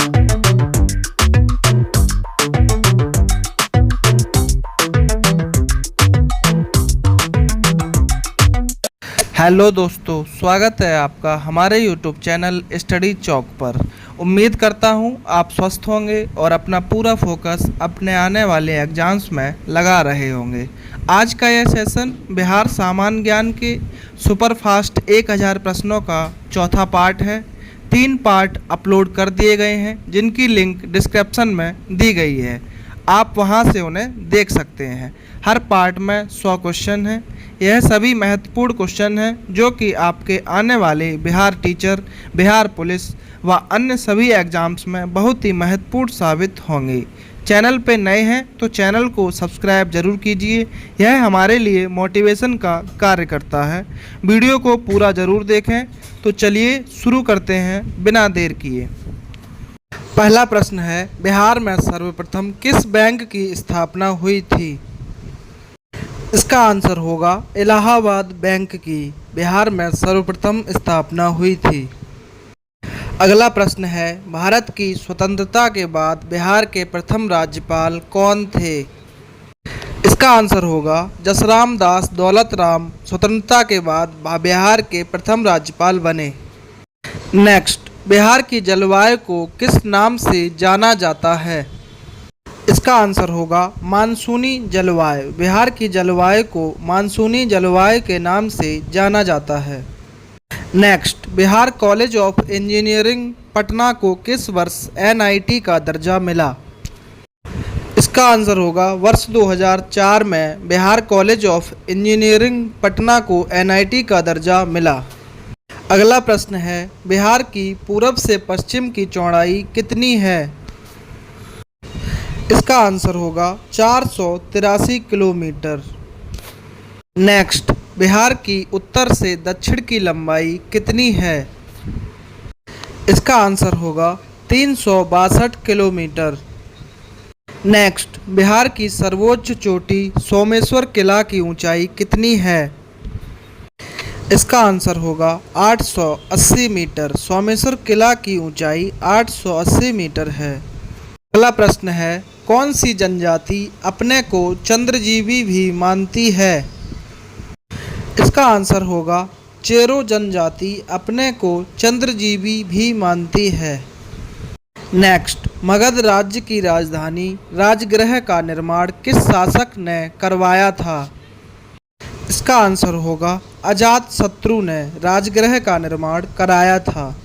Hello दोस्तों, स्वागत है आपका हमारे YouTube चैनल स्टडी चौक पर। उम्मीद करता हूं आप स्वस्थ होंगे और अपना पूरा फोकस अपने आने वाले एग्ज़ाम्स में लगा रहे होंगे। आज का यह सेशन बिहार सामान्य ज्ञान के सुपरफास्ट 1000 प्रश्नों का चौथा पार्ट है। 3 पार्ट अपलोड कर दिए गए हैं जिनकी लिंक डिस्क्रिप्शन में दी गई है, आप वहां से उन्हें देख सकते हैं। हर पार्ट में 100 क्वेश्चन हैं। यह सभी महत्वपूर्ण क्वेश्चन हैं जो कि आपके आने वाले बिहार टीचर, बिहार पुलिस व अन्य सभी एग्ज़ाम्स में बहुत ही महत्वपूर्ण साबित होंगे। चैनल पे नए हैं तो चैनल को सब्सक्राइब जरूर कीजिए, यह हमारे लिए मोटिवेशन का कार्य करता है। वीडियो को पूरा ज़रूर देखें। तो चलिए शुरू करते हैं बिना देर किए। पहला प्रश्न है, बिहार में सर्वप्रथम किस बैंक की स्थापना हुई थी? इसका आंसर होगा इलाहाबाद बैंक की बिहार में सर्वप्रथम स्थापना हुई थी। अगला प्रश्न है, भारत की स्वतंत्रता के बाद बिहार के प्रथम राज्यपाल कौन थे? इसका आंसर होगा जसराम दास दौलतराम स्वतंत्रता के बाद बिहार के प्रथम राज्यपाल बने। नेक्स्ट, बिहार की जलवायु को किस नाम से जाना जाता है? इसका आंसर होगा मानसूनी जलवायु। बिहार की जलवायु को मानसूनी जलवायु के नाम से जाना जाता है। Next, Bihar college of engineering Patna को किस वर्ष NIT का दर्जा मिला? इसका आंसर होगा वर्ष 2004 में Bihar college of engineering Patna को NIT का दर्जा मिला। अगला प्रश्न है, बिहार की पूरब से पश्चिम की चौड़ाई कितनी है? इसका आंसर होगा 483 किलोमीटर। नेक्स्ट, बिहार की उत्तर से दक्षिण की लंबाई कितनी है? इसका आंसर होगा 362 किलोमीटर। नेक्स्ट, बिहार की सर्वोच्च चोटी सोमेश्वर किला की ऊंचाई कितनी है? इसका आंसर होगा 880 मीटर। सोमेश्वर किला की ऊंचाई 880 मीटर है। अगला प्रश्न है, कौन सी जनजाति अपने को चंद्रजीवी भी मानती है? इसका आंसर होगा चेरो जनजाति अपने को चंद्रजीवी भी मानती है। नेक्स्ट, मगध राज्य की राजधानी राजगृह का निर्माण किस शासक ने करवाया था? इसका आंसर होगा अजातशत्रु ने राजगृह का निर्माण कराया था।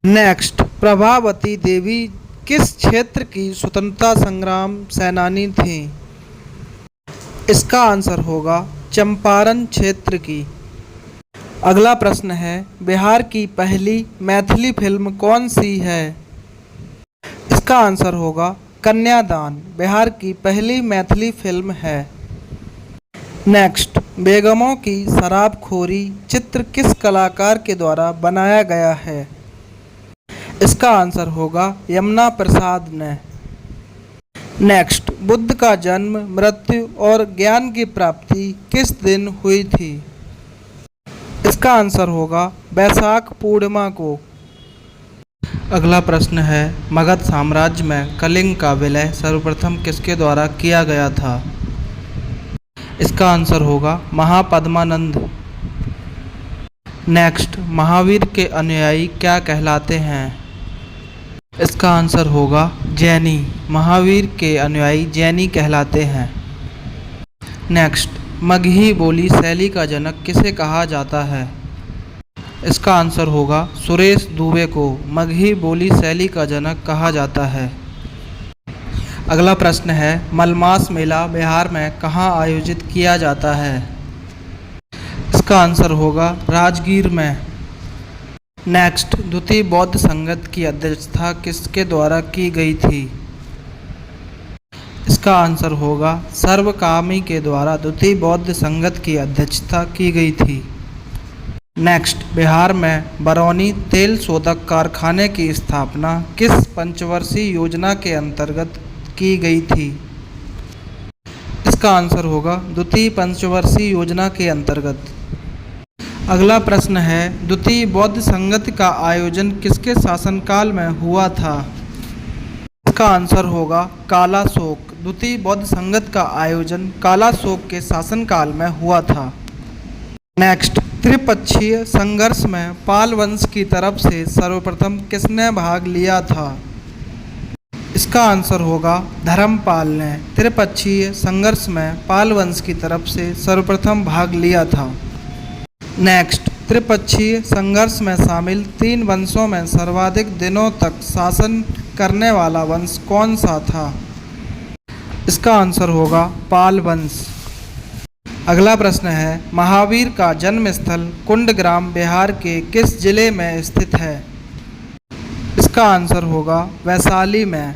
नेक्स्ट, प्रभावती देवी किस क्षेत्र की स्वतंत्रता संग्राम सेनानी थी? इसका आंसर होगा चंपारण क्षेत्र की। अगला प्रश्न है, बिहार की पहली मैथिली फिल्म कौन सी है? इसका आंसर होगा कन्यादान बिहार की पहली मैथिली फिल्म है। नेक्स्ट, बेगमों की शराबखोरी चित्र किस कलाकार के द्वारा बनाया गया है? इसका आंसर होगा यमुना प्रसाद ने। नेक्स्ट, बुद्ध का जन्म, मृत्यु और ज्ञान की प्राप्ति किस दिन हुई थी? इसका आंसर होगा बैसाख पूर्णिमा को। अगला प्रश्न है, मगध साम्राज्य में कलिंग का विलय सर्वप्रथम किसके द्वारा किया गया था? इसका आंसर होगा महापद्मानंद। नेक्स्ट, महावीर के अनुयायी क्या कहलाते हैं? इसका आंसर होगा जैनी। महावीर के अनुयायी जैनी कहलाते हैं। नेक्स्ट, मगही बोली शैली का जनक किसे कहा जाता है? इसका आंसर होगा सुरेश दुबे को मगही बोली शैली का जनक कहा जाता है। अगला प्रश्न है, मलमास मेला बिहार में कहाँ आयोजित किया जाता है? इसका आंसर होगा राजगीर में। नेक्स्ट, द्वितीय बौद्ध संगत की अध्यक्षता किसके द्वारा की गई थी? इसका आंसर होगा सर्वकामी के द्वारा द्वितीय बौद्ध संगत की अध्यक्षता की गई थी। नेक्स्ट, बिहार में बरौनी तेल शोधक कारखाने की स्थापना किस पंचवर्षीय योजना के अंतर्गत की गई थी? इसका आंसर होगा द्वितीय पंचवर्षीय योजना के अंतर्गत। अगला प्रश्न है, द्वितीय बौद्ध संगत का आयोजन किसके शासनकाल में हुआ था? इसका आंसर होगा कालाशोक। द्वितीय बौद्ध संगत का आयोजन कालाशोक के शासनकाल में हुआ था। नेक्स्ट, त्रिपक्षीय संघर्ष में पाल वंश की तरफ से सर्वप्रथम किसने भाग लिया था? इसका आंसर होगा धर्मपाल ने त्रिपक्षीय संघर्ष में पाल वंश की तरफ से सर्वप्रथम भाग लिया था। नेक्स्ट, त्रिपक्षीय संघर्ष में शामिल 3 वंशों में सर्वाधिक दिनों तक शासन करने वाला वंश कौन सा था? इसका आंसर होगा पाल वंश। अगला प्रश्न है, महावीर का जन्म स्थल कुंडग्राम बिहार के किस जिले में स्थित है? इसका आंसर होगा वैशाली में।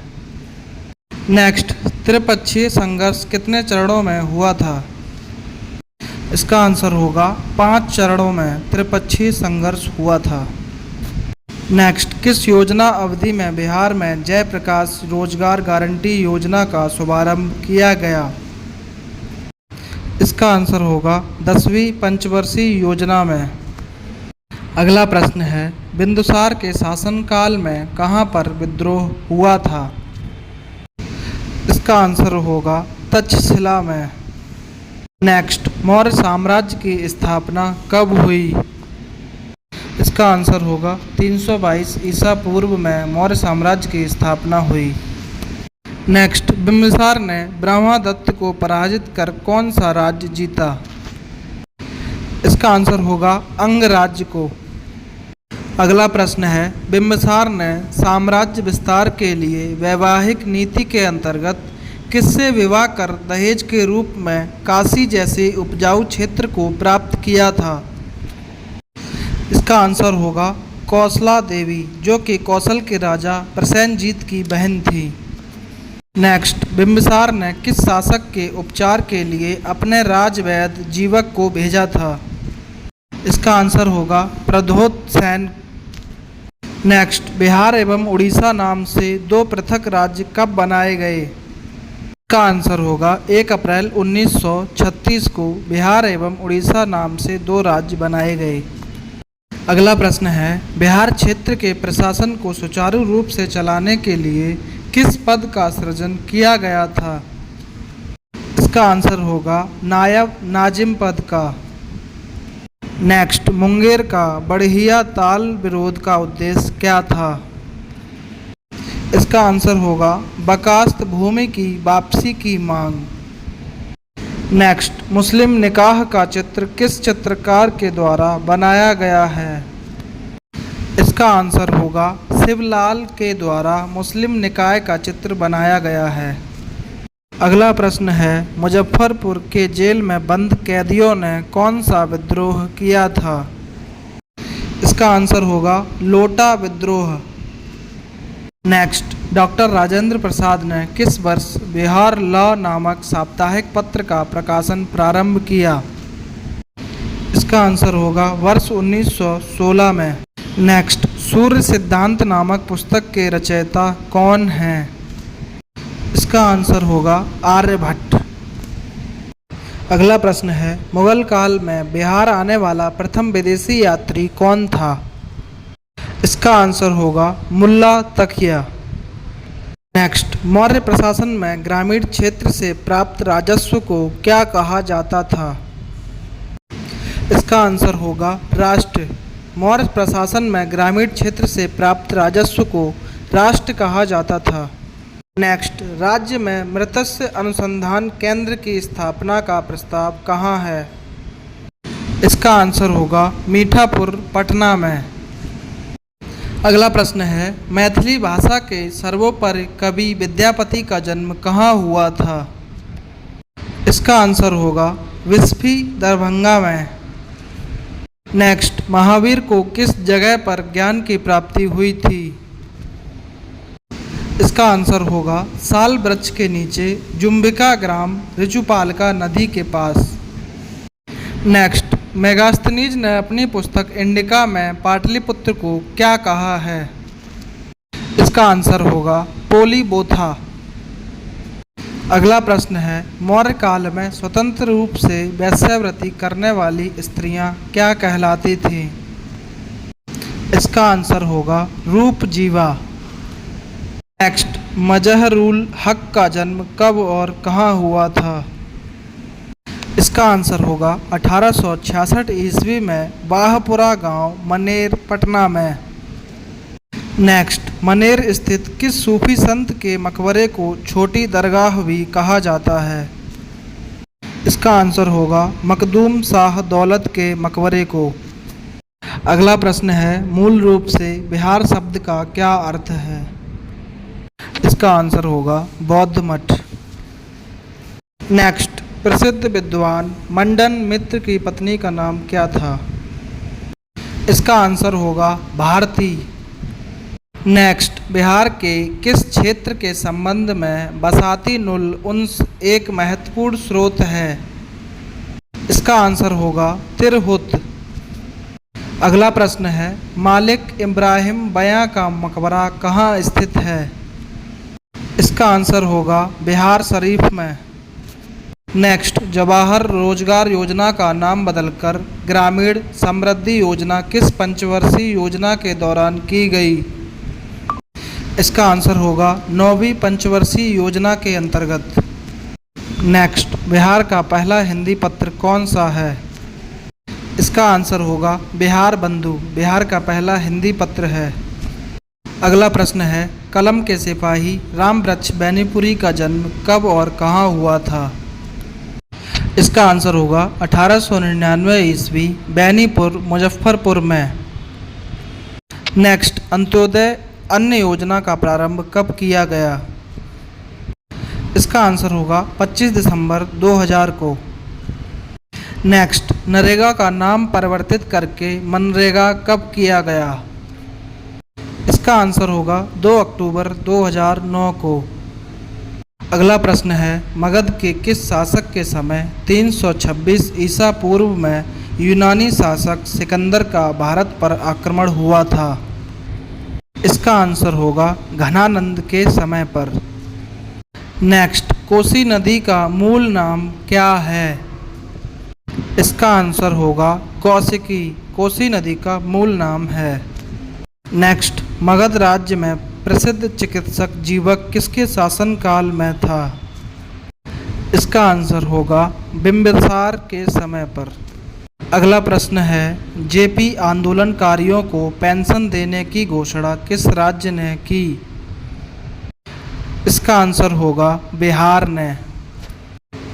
नेक्स्ट, त्रिपक्षीय संघर्ष कितने चरणों में हुआ था? इसका आंसर होगा 5 चरणों में त्रिपक्षीय संघर्ष हुआ था। नेक्स्ट, किस योजना अवधि में बिहार में जयप्रकाश रोजगार गारंटी योजना का शुभारंभ किया गया? इसका आंसर होगा 10वीं पंचवर्षीय योजना में। अगला प्रश्न है, बिंदुसार के शासनकाल में कहाँ पर विद्रोह हुआ था? इसका आंसर होगा तक्षशिला में। नेक्स्ट, मौर्य साम्राज्य की स्थापना कब हुई? इसका आंसर होगा 322 ईसा पूर्व में मौर्य साम्राज्य की स्थापना हुई। नेक्स्ट, बिंबिसार ने ब्रह्मदत्त को पराजित कर कौन सा राज्य जीता? इसका आंसर होगा अंग राज्य को। अगला प्रश्न है, बिंबिसार ने साम्राज्य विस्तार के लिए वैवाहिक नीति के अंतर्गत किससे विवाह कर दहेज के रूप में काशी जैसे उपजाऊ क्षेत्र को प्राप्त किया था? इसका आंसर होगा कौशला देवी, जो कि कौशल के राजा प्रसेनजीत की बहन थी। नेक्स्ट, बिंबिसार ने किस शासक के उपचार के लिए अपने राजवैद्य जीवक को भेजा था? इसका आंसर होगा प्रद्योत्सेन। नेक्स्ट, बिहार एवं उड़ीसा नाम से 2 पृथक राज्य कब बनाए गए? इसका आंसर होगा 1 अप्रैल 1936 को बिहार एवं उड़ीसा नाम से 2 राज्य बनाए गए। अगला प्रश्न है, बिहार क्षेत्र के प्रशासन को सुचारू रूप से चलाने के लिए किस पद का सृजन किया गया था? इसका आंसर होगा नायब नाजिम पद का। नेक्स्ट, मुंगेर का बढ़िया ताल विरोध का उद्देश्य क्या था? इसका आंसर होगा बकास्त भूमि की वापसी की मांग। नेक्स्ट, मुस्लिम निकाह का चित्र किस चित्रकार के द्वारा बनाया गया है? इसका आंसर होगा शिवलाल के द्वारा मुस्लिम निकाय का चित्र बनाया गया है। अगला प्रश्न है, मुजफ्फरपुर के जेल में बंद कैदियों ने कौन सा विद्रोह किया था? इसका आंसर होगा लोटा विद्रोह। नेक्स्ट, डॉक्टर राजेंद्र प्रसाद ने किस वर्ष बिहार लॉ नामक साप्ताहिक पत्र का प्रकाशन प्रारंभ किया? इसका आंसर होगा वर्ष 1916 में। नेक्स्ट, सूर्य सिद्धांत नामक पुस्तक के रचयिता कौन हैं? इसका आंसर होगा आर्यभट्ट। अगला प्रश्न है, मुगल काल में बिहार आने वाला प्रथम विदेशी यात्री कौन था? इसका आंसर होगा मुल्ला तकिया। नेक्स्ट, मौर्य प्रशासन में ग्रामीण क्षेत्र से प्राप्त राजस्व को क्या कहा जाता था? इसका आंसर होगा राष्ट्र। मौर्य प्रशासन में ग्रामीण क्षेत्र से प्राप्त राजस्व को राष्ट्र कहा जाता था। नेक्स्ट, राज्य में मृत्स्य अनुसंधान केंद्र की स्थापना का प्रस्ताव कहाँ है? इसका आंसर होगा मीठापुर, पटना में। अगला प्रश्न है, मैथिली भाषा के सर्वोपरि कवि विद्यापति का जन्म कहाँ हुआ था? इसका आंसर होगा विस्फी, दरभंगा में। नेक्स्ट, महावीर को किस जगह पर ज्ञान की प्राप्ति हुई थी? इसका आंसर होगा साल वृक्ष के नीचे, जुम्बिका ग्राम, ऋचुपालिका नदी के पास। नेक्स्ट, मेगास्थनीज ने अपनी पुस्तक इंडिका में पाटलिपुत्र को क्या कहा है? इसका आंसर होगा पोलीबोथा। अगला प्रश्न है, मौर्य काल में स्वतंत्र रूप से वेश्यावृत्ति करने वाली स्त्रियां क्या कहलाती थीं? इसका आंसर होगा रूपजीवा। नेक्स्ट, मजहरूल हक का जन्म कब और कहाँ हुआ था? इसका आंसर होगा 1866 ईस्वी में बाहपुरा गांव, मनेर, पटना में। नेक्स्ट, मनेर स्थित किस सूफी संत के मकबरे को छोटी दरगाह भी कहा जाता है? इसका आंसर होगा मखदूम शाह दौलत के मकबरे को। अगला प्रश्न है, मूल रूप से बिहार शब्द का क्या अर्थ है? इसका आंसर होगा बौद्ध मठ। नेक्स्ट, प्रसिद्ध विद्वान मंडन मित्र की पत्नी का नाम क्या था? इसका आंसर होगा भारती। नेक्स्ट, बिहार के किस क्षेत्र के संबंध में बसाती नुल उन्स एक महत्वपूर्ण स्रोत है? इसका आंसर होगा तिरहुत। अगला प्रश्न है, मालिक इब्राहिम बयां का मकबरा कहाँ स्थित है? इसका आंसर होगा बिहार शरीफ में। नेक्स्ट, जवाहर रोजगार योजना का नाम बदलकर ग्रामीण समृद्धि योजना किस पंचवर्षीय योजना के दौरान की गई? इसका आंसर होगा 9वीं पंचवर्षीय योजना के अंतर्गत। नेक्स्ट, बिहार का पहला हिंदी पत्र कौन सा है? इसका आंसर होगा बिहार बंधु, बिहार का पहला हिंदी पत्र है। अगला प्रश्न है, कलम के सिपाही रामवृक्ष बैनीपुरी का जन्म कब और कहाँ हुआ था? इसका आंसर होगा 1899 ईस्वी, बैनीपुर, मुजफ्फरपुर में। नेक्स्ट, अंत्योदय अन्न योजना का प्रारंभ कब किया गया? इसका आंसर होगा 25 दिसंबर 2000 को। नेक्स्ट, नरेगा का नाम परिवर्तित करके मनरेगा कब किया गया? इसका आंसर होगा 2 अक्टूबर 2009 को। अगला प्रश्न है, मगध के किस शासक के समय 326 ईसा पूर्व में यूनानी शासक सिकंदर का भारत पर आक्रमण हुआ था? इसका आंसर होगा घनानंद के समय पर। नेक्स्ट, कोसी नदी का मूल नाम क्या है? इसका आंसर होगा कौशिकी, कोसी नदी का मूल नाम है। नेक्स्ट, मगध राज्य में प्रसिद्ध चिकित्सक जीवक किसके शासनकाल में था? इसका आंसर होगा बिंबिसार के समय पर। अगला प्रश्न है, जेपी आंदोलनकारियों को पेंशन देने की घोषणा किस राज्य ने की? इसका आंसर होगा बिहार ने।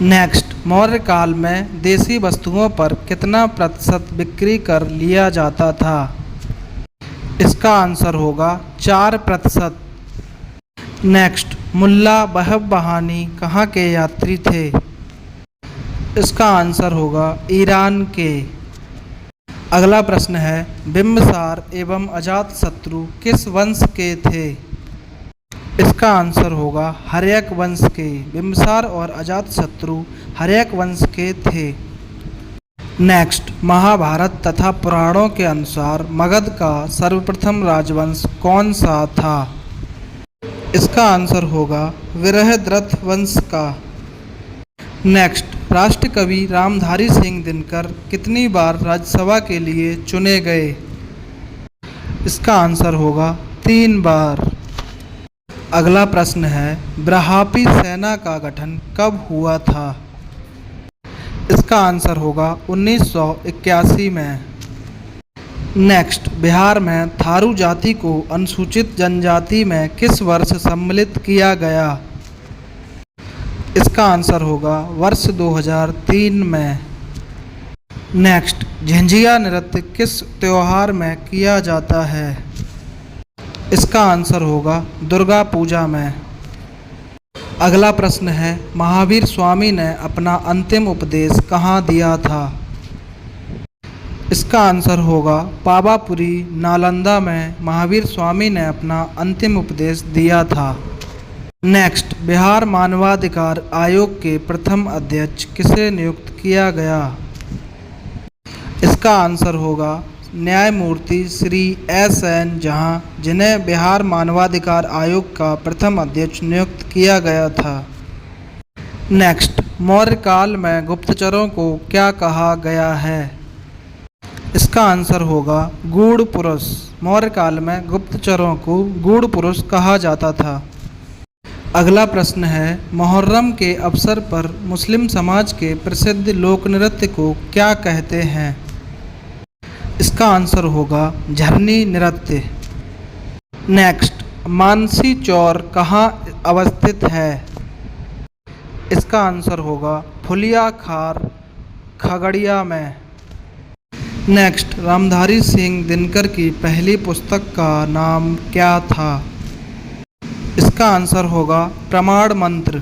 नेक्स्ट, मौर्य काल में देसी वस्तुओं पर कितना प्रतिशत बिक्री कर लिया जाता था? इसका आंसर होगा 4%। नेक्स्ट, मुल्ला बहब बहानी कहाँ के यात्री थे? इसका आंसर होगा ईरान के। अगला प्रश्न है, बिंबिसार एवं अजातशत्रु किस वंश के थे? इसका आंसर होगा हर्यक वंश के। बिंबिसार और अजातशत्रु हर्यक वंश के थे। नेक्स्ट, महाभारत तथा पुराणों के अनुसार मगध का सर्वप्रथम राजवंश कौन सा था? इसका आंसर होगा विरहद्रथ वंश का। नेक्स्ट, राष्ट्रकवि रामधारी सिंह दिनकर कितनी बार राज्यसभा के लिए चुने गए? इसका आंसर होगा 3 बार। अगला प्रश्न है, ब्रहापी सेना का गठन कब हुआ था? इसका आंसर होगा 1981 में। नेक्स्ट, बिहार में थारू जाति को अनुसूचित जनजाति में किस वर्ष सम्मिलित किया गया? इसका आंसर होगा वर्ष 2003 में। नेक्स्ट, झिंझिया नृत्य किस त्योहार में किया जाता है? इसका आंसर होगा दुर्गा पूजा में। अगला प्रश्न है, महावीर स्वामी ने अपना अंतिम उपदेश कहाँ दिया था? इसका आंसर होगा पावापुरी, नालंदा में महावीर स्वामी ने अपना अंतिम उपदेश दिया था। नेक्स्ट, बिहार मानवाधिकार आयोग के प्रथम अध्यक्ष किसे नियुक्त किया गया? इसका आंसर होगा न्यायमूर्ति श्री SN जहाँ, जिन्हें बिहार मानवाधिकार आयोग का प्रथम अध्यक्ष नियुक्त किया गया था। नेक्स्ट, मौर्य काल में गुप्तचरों को क्या कहा गया है? इसका आंसर होगा गूढ़ पुरुष। मौर्य काल में गुप्तचरों को गूढ़ पुरुष कहा जाता था। अगला प्रश्न है, मुहर्रम के अवसर पर मुस्लिम समाज के प्रसिद्ध लोक नृत्य को क्या कहते हैं? इसका आंसर होगा झरनी नृत्य। नेक्स्ट, मानसी चौर कहाँ अवस्थित है? इसका आंसर होगा फुलिया खार, खगड़िया में। नेक्स्ट, रामधारी सिंह दिनकर की पहली पुस्तक का नाम क्या था? इसका आंसर होगा प्रमाण मंत्र।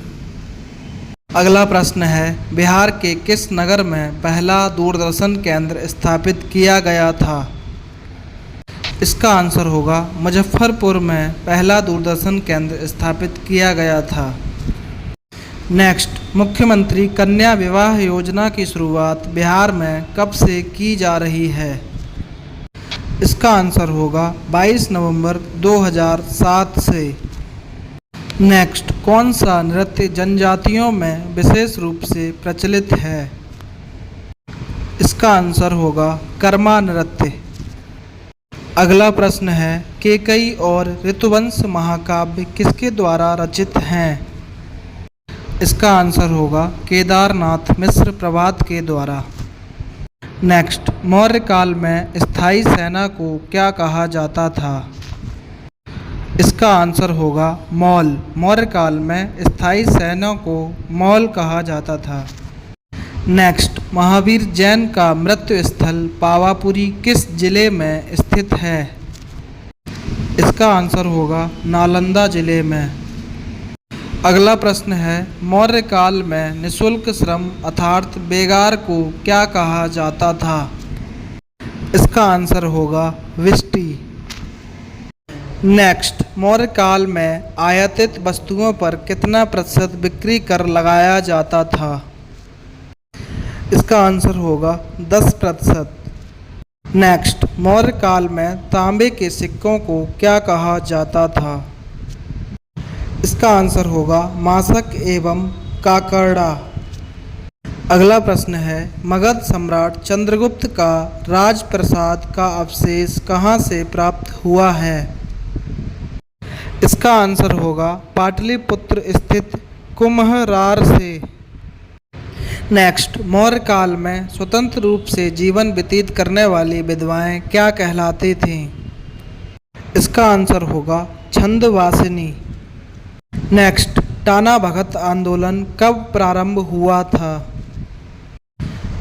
अगला प्रश्न है, बिहार के किस नगर में पहला दूरदर्शन केंद्र स्थापित किया गया था? इसका आंसर होगा मुजफ्फरपुर में पहला दूरदर्शन केंद्र स्थापित किया गया था। नेक्स्ट, मुख्यमंत्री कन्या विवाह योजना की शुरुआत बिहार में कब से की जा रही है? इसका आंसर होगा 22 नवंबर 2007 से। नेक्स्ट, कौन सा नृत्य जनजातियों में विशेष रूप से प्रचलित है? इसका आंसर होगा कर्मा नृत्य। अगला प्रश्न है, केकई और ऋतुवंश महाकाव्य किसके द्वारा रचित हैं? इसका आंसर होगा केदारनाथ मिश्र प्रभात के द्वारा। नेक्स्ट, मौर्य काल में स्थायी सेना को क्या कहा जाता था? इसका आंसर होगा मौल। मौर्य काल में स्थायी सेना को मौल कहा जाता था। नेक्स्ट, महावीर जैन का मृत्यु स्थल पावापुरी किस जिले में स्थित है? इसका आंसर होगा नालंदा जिले में। अगला प्रश्न है, मौर्य काल में निःशुल्क श्रम अर्थात बेगार को क्या कहा जाता था? इसका आंसर होगा विष्टि। नेक्स्ट, मौर्य काल में आयातित वस्तुओं पर कितना प्रतिशत बिक्री कर लगाया जाता था? इसका आंसर होगा 10%। नेक्स्ट, मौर्य काल में तांबे के सिक्कों को क्या कहा जाता था? इसका आंसर होगा मासक एवं काकड़ा। अगला प्रश्न है, मगध सम्राट चंद्रगुप्त का राजप्रसाद का अवशेष कहाँ से प्राप्त हुआ है? इसका आंसर होगा पाटलिपुत्र स्थित कुम्हरार से। नेक्स्ट, मौर्य काल में स्वतंत्र रूप से जीवन व्यतीत करने वाली विधवाएं क्या कहलाती थीं? इसका आंसर होगा छंदवासिनी। नेक्स्ट, टाना भगत आंदोलन कब प्रारंभ हुआ था?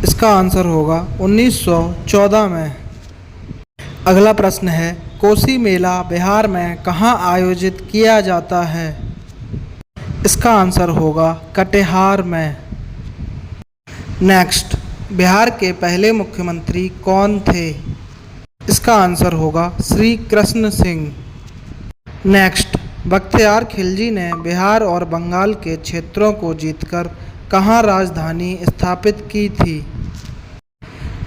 इसका आंसर होगा 1914 में। अगला प्रश्न है, कोसी मेला बिहार में कहाँ आयोजित किया जाता है? इसका आंसर होगा कटिहार में। नेक्स्ट, बिहार के पहले मुख्यमंत्री कौन थे? इसका आंसर होगा श्री कृष्ण सिंह। नेक्स्ट, बख्तियार खिलजी ने बिहार और बंगाल के क्षेत्रों को जीतकर कहाँ राजधानी स्थापित की थी?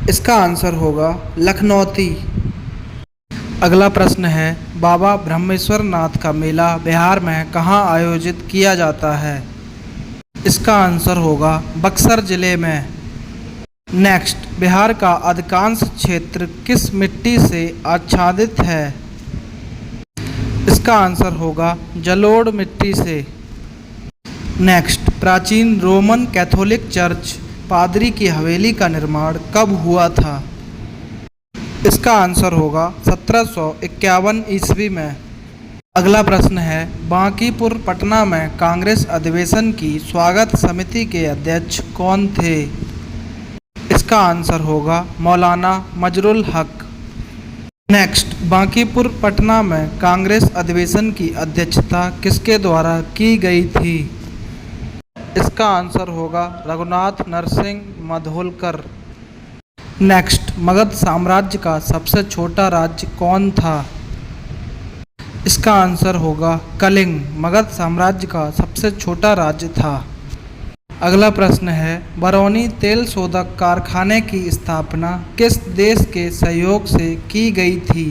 इसका आंसर होगा लखनौती। अगला प्रश्न है, बाबा ब्रह्मेश्वर नाथ का मेला बिहार में कहाँ आयोजित किया जाता है? इसका आंसर होगा बक्सर जिले में। नेक्स्ट, बिहार का अधिकांश क्षेत्र किस मिट्टी से आच्छादित है? इसका आंसर होगा जलोढ़ मिट्टी से। नेक्स्ट, प्राचीन रोमन कैथोलिक चर्च पादरी की हवेली का निर्माण कब हुआ था? इसका आंसर होगा 1751 ईस्वी में। अगला प्रश्न है, बांकीपुर पटना में कांग्रेस अधिवेशन की स्वागत समिति के अध्यक्ष कौन थे? इसका आंसर होगा मौलाना मजरुल हक। नेक्स्ट, बांकीपुर पटना में कांग्रेस अधिवेशन की अध्यक्षता किसके द्वारा की गई थी? इसका आंसर होगा रघुनाथ नरसिंह मधोलकर। नेक्स्ट, मगध साम्राज्य का सबसे छोटा राज्य कौन था? इसका आंसर होगा कलिंग। मगध साम्राज्य का सबसे छोटा राज्य था। अगला प्रश्न है, बरौनी तेल शोधक कारखाने की स्थापना किस देश के सहयोग से की गई थी?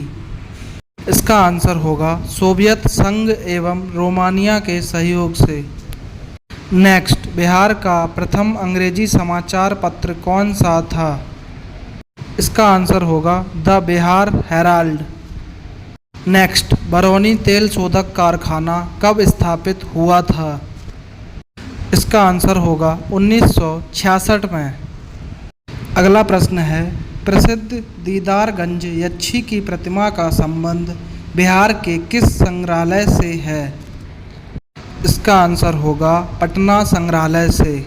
इसका आंसर होगा सोवियत संघ एवं रोमानिया के सहयोग से। नेक्स्ट, बिहार का प्रथम अंग्रेजी समाचार पत्र कौन सा था? इसका आंसर होगा the Bihar Herald. Next, Barauni तेल शोधक कारखाना कब स्थापित हुआ था? इसका आंसर होगा 1966 में। अगला प्रश्न है, प्रसिद्ध दीदारगंज यक्षी की प्रतिमा का संबंध बिहार के किस संग्रहालय से है? इसका आंसर होगा पटना संग्रहालय से।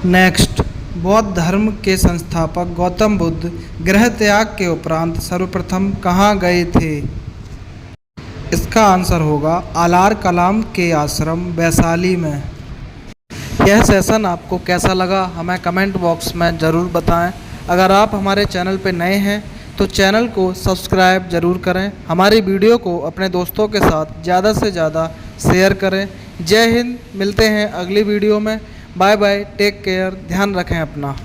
नेक्स्ट, बौद्ध धर्म के संस्थापक गौतम बुद्ध गृह त्याग के उपरांत सर्वप्रथम कहाँ गए थे? इसका आंसर होगा आलार कलाम के आश्रम वैशाली में। यह सेशन आपको कैसा लगा हमें कमेंट बॉक्स में ज़रूर बताएं। अगर आप हमारे चैनल पर नए हैं तो चैनल को सब्सक्राइब ज़रूर करें। हमारी वीडियो को अपने दोस्तों के साथ ज़्यादा से ज़्यादा शेयर करें। जय हिंद, मिलते हैं अगली वीडियो में। बाय बाय, टेक केयर, ध्यान रखें अपना।